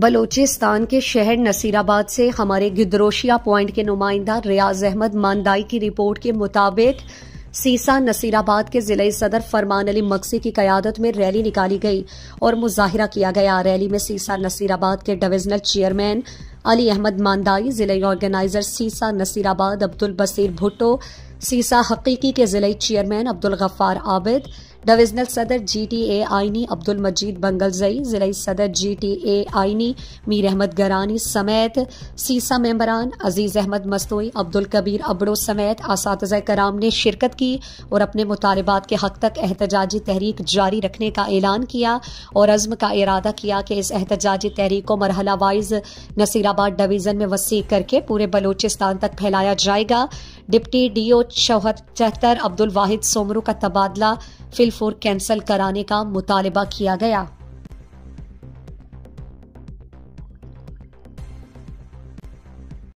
بلوچستان کے شہر نصیر آباد سے ہمارے گدروشیا پوائنٹ کے نمائندہ ریاض احمد ماندائی کی رپورٹ کے مطابق سیسا نصیر آباد کے ضلعی صدر فرمان علی مکسی کی قیادت میں ریلی نکالی گئی اور مظاہرہ کیا گیا۔ ریلی میں سیسا نصیر آباد کے ڈویژنل چیئرمین علی احمد ماندائی، ضلعی آرگنائزر سیسا نصیر آباد عبدالبصیر بھٹو، سیسا حقیقی کے ضلعی چیئرمین عبدالغفار عابد، ڈویژنل صدر جی ٹی اے آئینی عبدالمجید بنگلزئی، ضلعی صدر جی ٹی اے آئینی میر احمد گرانی سمیت سیسا ممبران عزیز احمد مستوئی، عبدالکبیر ابڑو سمیت اساتذہ کرام نے شرکت کی اور اپنے مطالبات کے حق تک احتجاجی تحریک جاری رکھنے کا اعلان کیا اور عزم کا ارادہ کیا کہ اس احتجاجی تحریک کو مرحلہ وائز نصیر آباد ڈویژن میں وسیع کر کے پورے بلوچستان تک پھیلایا جائے گا۔ Deputy D O 74 Abdul Wahid Soomro کا تبادلہ فی الفور کینسل کرانے کا مطالبہ کیا گیا۔